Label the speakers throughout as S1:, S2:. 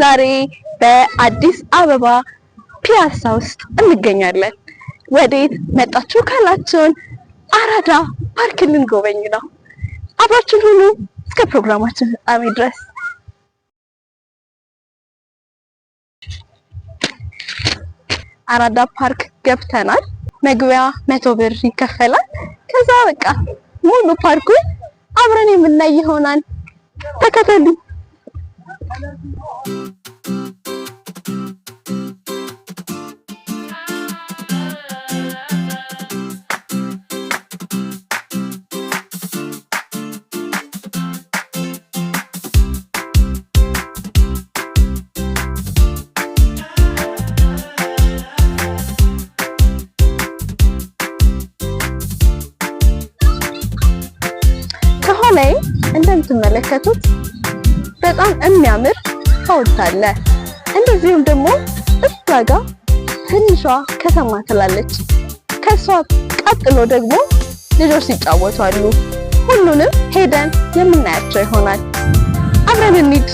S1: ዛሬ በአዲስ አበባ ፒያሳ ውስጥ እንገኛለን። ወዴት መጣችሁ ካላችሁን አራዳ ፓርክ ልንጎበኝ ነው። አብራችሁን ሁኑ እስከ ፕሮግራማችን ፍጻሜ ድረስ። አራዳ ፓርክ ገብተናል። መግቢያ 100 ብር ይከፈላል። ከዛ በቃ ሙሉ ፓርኩን አብረን የምናይ ይሆናል። ተከተሉ። ከኋላዬ እንደምትመለከቱት በጣም የሚያምር ሐውልት አለ። እንደዚሁም ደግሞ እዛ ጋር ትንሿ ከተማ ትላለች። ከሷ ቀጥሎ ደግሞ ልጆች ሲጫወቱ አሉ። ሁሉንም ሄደን የምናያቸው ይሆናል። አብረን እንሂድ።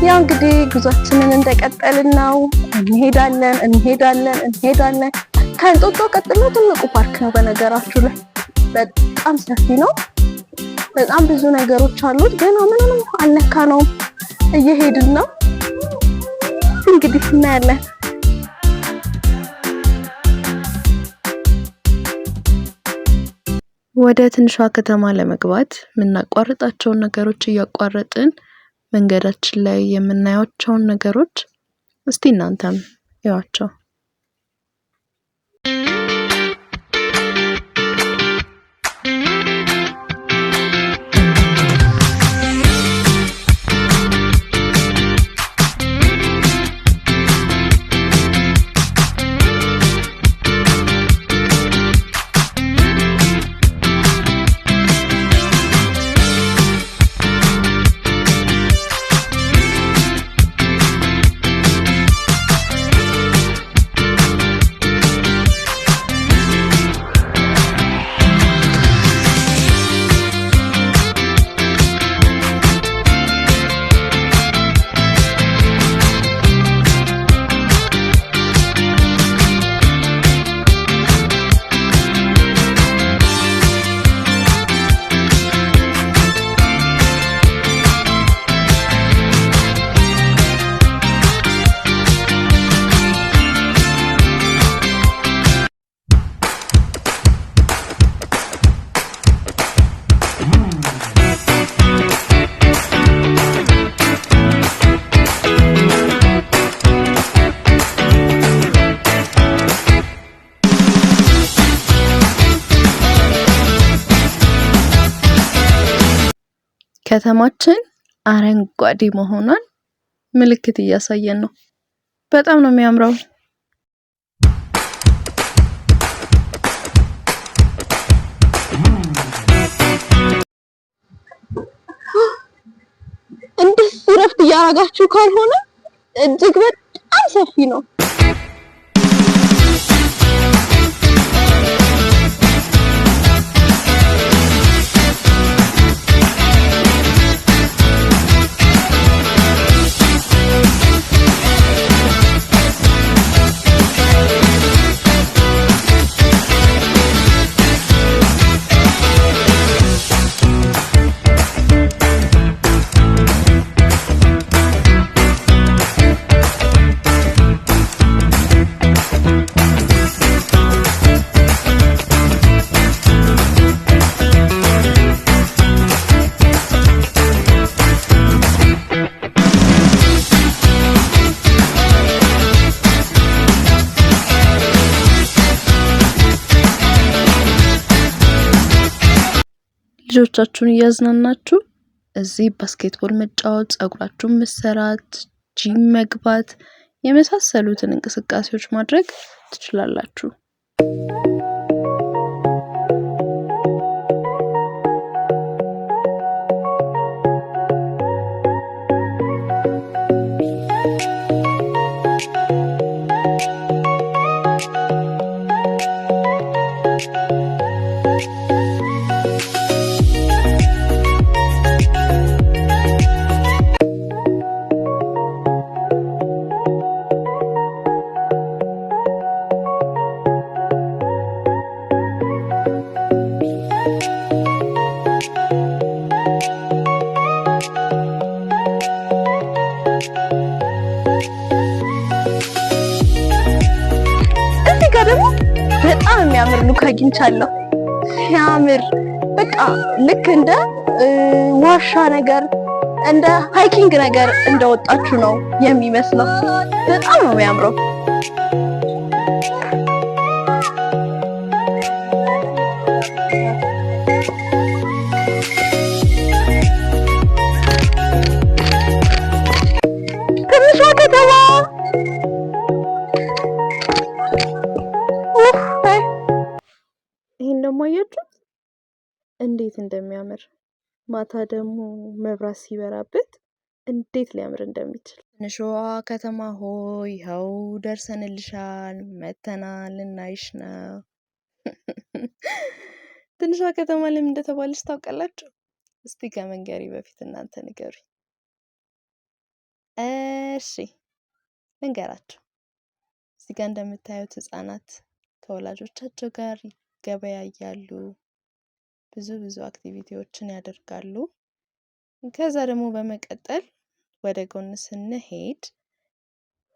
S1: ያው እንግዲህ ጉዟችንን እንደቀጠልን ነው። እንሄዳለን። ከእንጦጦ ቀጥሎ ትልቁ ፓርክ ነው። በነገራችሁ ላይ በጣም ሰፊ ነው። በጣም ብዙ ነገሮች አሉት። ገና ምንም አልነካ ነው። እየሄድን ነው እንግዲህ እናያለን።
S2: ወደ ትንሿ ከተማ ለመግባት የምናቋርጣቸውን ነገሮች እያቋረጥን መንገዳችን ላይ የምናያቸውን ነገሮች እስቲ እናንተም እዩዋቸው። ከተማችን አረንጓዴ መሆኗን ምልክት እያሳየን ነው። በጣም ነው የሚያምረው።
S1: እንደዚህ ረፍት እያደረጋችሁ ካልሆነ እጅግ በጣም ሰፊ ነው።
S2: ልጆቻችሁን እያዝናናችሁ እዚህ ባስኬትቦል መጫወት፣ ጸጉራችሁን መሰራት፣ ጂም መግባት የመሳሰሉትን እንቅስቃሴዎች ማድረግ ትችላላችሁ።
S1: አግኝቻለሁ። ሲያምር በቃ ልክ እንደ ዋሻ ነገር እንደ ሃይኪንግ ነገር እንደወጣችሁ ነው የሚመስለው። በጣም ነው የሚያምረው። ትንሿ ከተማ ይሄን ደግሞ አያችሁት እንዴት እንደሚያምር። ማታ ደግሞ መብራት ሲበራበት እንዴት ሊያምር እንደሚችል። ትንሿ ከተማ ሆይ ይኸው ደርሰንልሻል፣ መተናል፣ ልናይሽ ነው። ትንሿ ከተማ ለምን እንደተባለች ታውቃላችሁ? እስቲ ከመንገሬ በፊት እናንተ ንገሩኝ። እሺ ልንገራችሁ። እዚህ ጋር እንደምታዩት ህጻናት ከወላጆቻቸው ጋር ይገበያያሉ። ብዙ አክቲቪቲዎችን ያደርጋሉ። ከዛ ደግሞ በመቀጠል ወደ ጎን ስንሄድ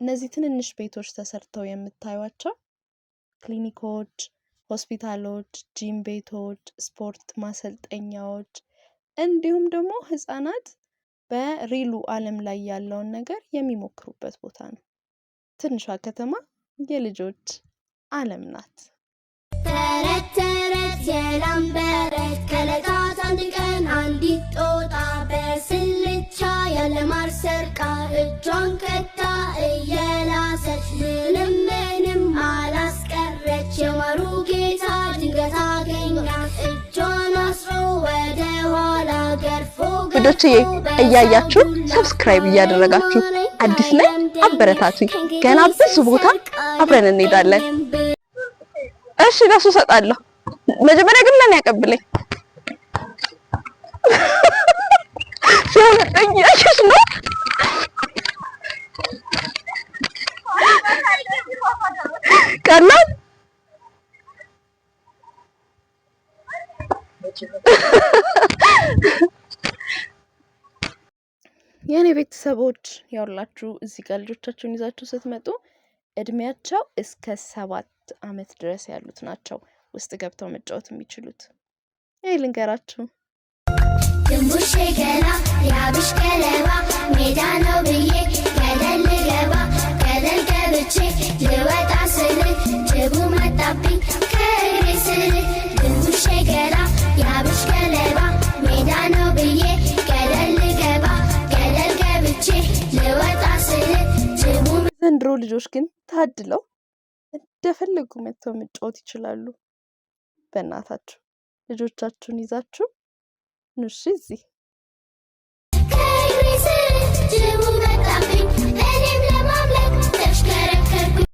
S1: እነዚህ ትንንሽ ቤቶች ተሰርተው የምታዩቸው ክሊኒኮች፣ ሆስፒታሎች፣ ጂም ቤቶች፣ ስፖርት ማሰልጠኛዎች እንዲሁም ደግሞ ህጻናት በሪሉ ዓለም ላይ ያለውን ነገር የሚሞክሩበት ቦታ ነው። ትንሿ ከተማ የልጆች ዓለም ናት።
S3: ተረት ተረት የላም በረት ከዕለታት አንድ ቀን አንዲት ጦጣ በስልቻ ያለ ማር ሰርቃ እጇን ከታ እየላሰች ምንም አላስቀረች። የማሩ ጌታ ድንገት አገኛት እጇን አስሮ ወደ ኋላ ገርፎ
S1: ውዶችዬ እያያችሁ ሰብስክራይብ እያደረጋችሁ አዲስ ላይ አበረታቱኝ። ገና ብዙ ቦታ አብረን እንሄዳለን። እሺ ለሱ እሰጣለሁ። መጀመሪያ ግን ለኔ ያቀብለኝ። ሲያመጣኝ ያሽሽ ነው። ቀላል
S2: የኔ ቤተሰቦች ያውላችሁ እዚህ ጋር ልጆቻችሁን ይዛችሁ ስትመጡ እድሜያቸው እስከ 7 ዓመት ድረስ ያሉት ናቸው ውስጥ ገብተው መጫወት የሚችሉት። ይሄ ልንገራችሁ።
S3: ድንቡሽ ገላ ያብሽ ገለባ ሜዳ ነው ብዬ ገደል ልገባ ገደል ገብቼ ልወጣ ስል ጅቡ መጣብኝ ከእግሬ ስር። ድንቡሽ ገላ ያብሽ ገለባ ሜዳ ነው ብዬ ገደል ልገባ ገደል ገብቼ ልወጣ ስል ጅቡ።
S2: ዘንድሮ ልጆች ግን ታድለው እንደፈለጉ መጥተው መጫወት ይችላሉ። በእናታችሁ ልጆቻችሁን ይዛችሁ ኑሽ እዚህ
S3: ከእግሬ ስር ጅቡ መጣብኝ እኔም ለማምለጥ ተሽከረከርኩኝ።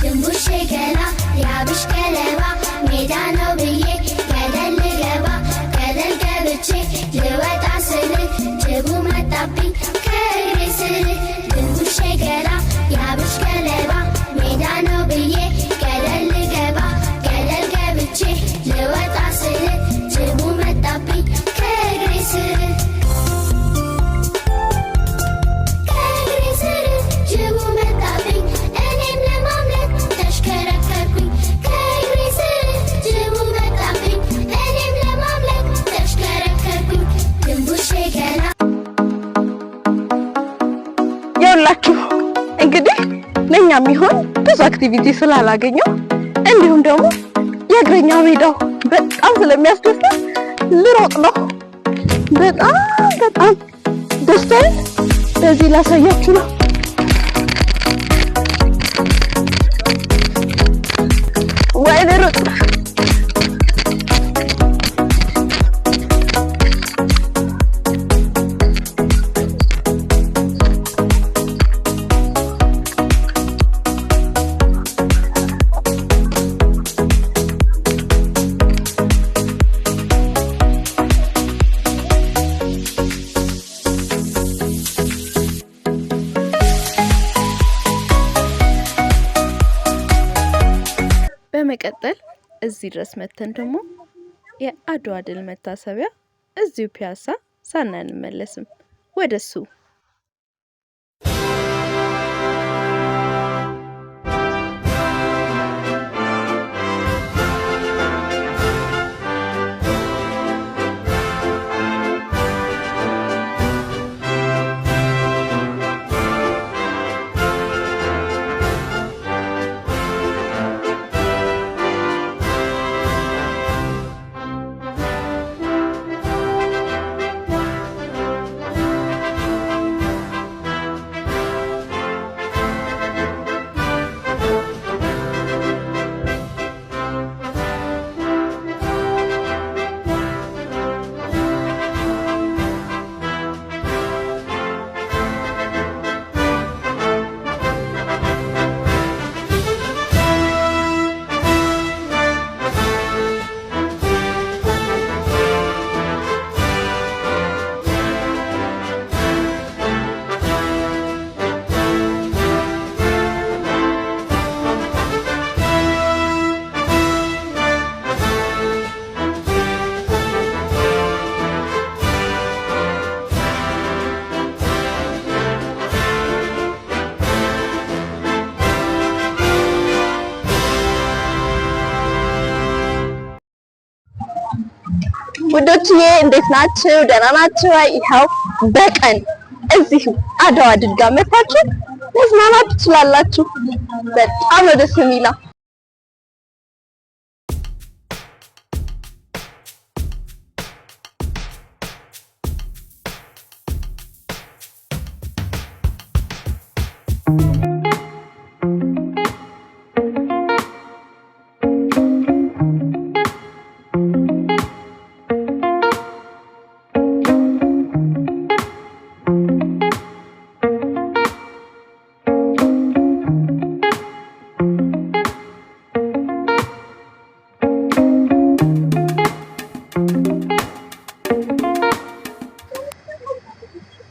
S3: ድንቡሽ ገላ ያብሽ ገለባ ሜዳ ነው ብዬ ገደል ልገባ ገደል ገብቼ ልወጣ ስል ጅቡ መጣብኝ ከእግሬ ስር። ድንቡሽ ገላ ያብሽ ገለባ ሜዳ ነው ብዬ ገደል ልገባ ገደል ገብቼ ልወጣ ስል ጅቡ መጣብኝ ከእግሬ ስር። ከእግሬ ስር ጅቡ መጣብኝ እኔም ለማምለጥ ተሽከረከርኩኝ። ከእግሬ ስር ጅቡ መጣብኝ እኔም ለማምለጥ ተሽከረከርኩኝ። ድንቡሽ ገላ
S1: ያውላችሁ እንግዲህ ለኛ የሚሆን ብዙ አክቲቪቲ ስላላገኘው እንዲሁም ደግሞ የእግረኛ ሜዳው በጣም ስለሚያስደስት ልሮጥ ነው። በጣም ደስታዬን በዚህ ላሳያችሁ ነው። ወይ ልሮጥ።
S2: በመቀጠል እዚህ ድረስ መተን ደግሞ የአድዋ ድል መታሰቢያ እዚሁ ፒያሳ ሳናይ አንመለስም። ወደሱ
S1: ውዶችዬ እንዴት ናችሁ? ደህና ናችሁ? ይኸው በቀን እዚሁ አድዋ ድል ጋር መታችሁ መዝናናት ትችላላችሁ። በጣም ነው ደስ የሚለው።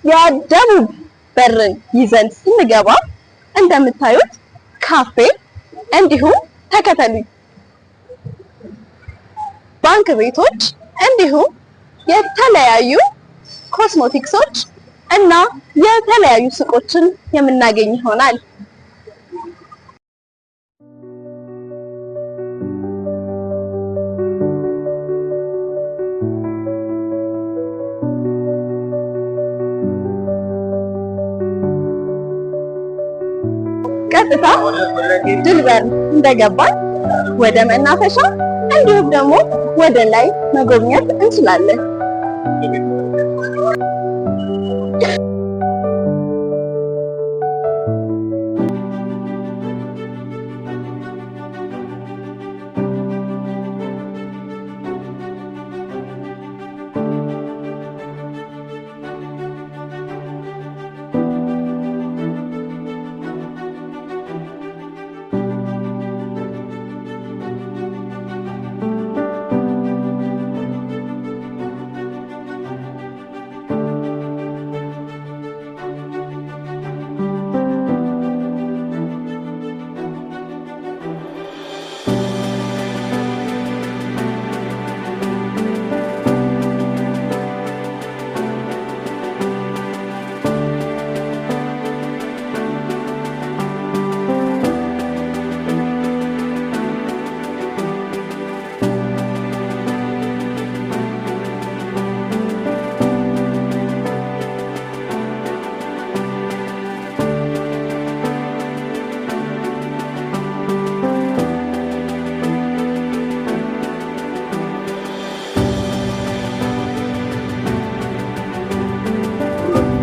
S1: የደቡብ በርን ይዘን ስንገባ እንደምታዩት ካፌ እንዲሁም ተከተሉኝ ባንክ ቤቶች እንዲሁም የተለያዩ ኮስሞቲክሶች እና የተለያዩ ሱቆችን የምናገኝ ይሆናል። ቀጥታ ድልበር እንደገባን ወደ መናፈሻ እንዲሁም ደግሞ ወደ ላይ መጎብኘት እንችላለን።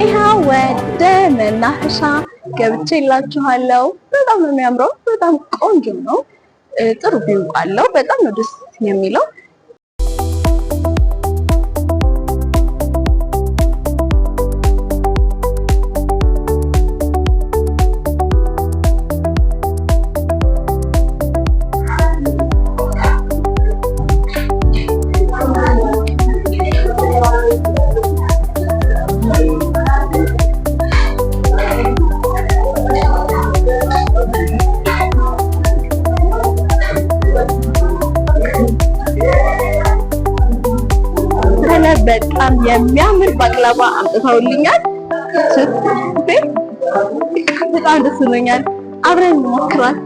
S1: ይኸው ወደ መናፈሻ ገብቼላችኋለሁ። በጣም ነው የሚያምረው። በጣም ቆንጆ ነው። ጥሩ ቪው አለው። በጣም ነው ደስ የሚለው። በጣም የሚያምር ባቅላባ አምጥተውልኛል። በጣም ደስ ብሎኛል። አብረን እንሞክራለን።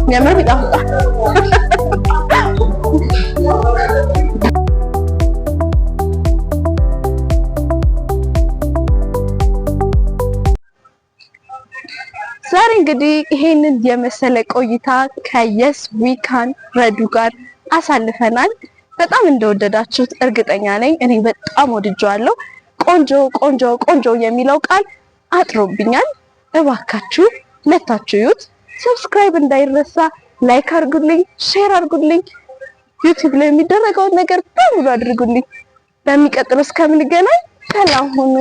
S1: የሚያምር ቢጣፍጣ ዛሬ እንግዲህ ይሄንን የመሰለ ቆይታ ከየስ ዊ ካን ረዱ ጋር አሳልፈናል። በጣም እንደወደዳችሁት እርግጠኛ ነኝ። እኔ በጣም ወድጄዋለሁ። ቆንጆ ቆንጆ ቆንጆ የሚለው ቃል አጥሮብኛል። እባካችሁ መታችሁ እዩት። ሰብስክራይብ እንዳይረሳ፣ ላይክ አድርጉልኝ፣ ሼር አድርጉልኝ። ዩቲዩብ ላይ የሚደረገውን ነገር በሙሉ አድርጉልኝ። በሚቀጥለው እስከምንገናኝ ሰላም ሁኑ።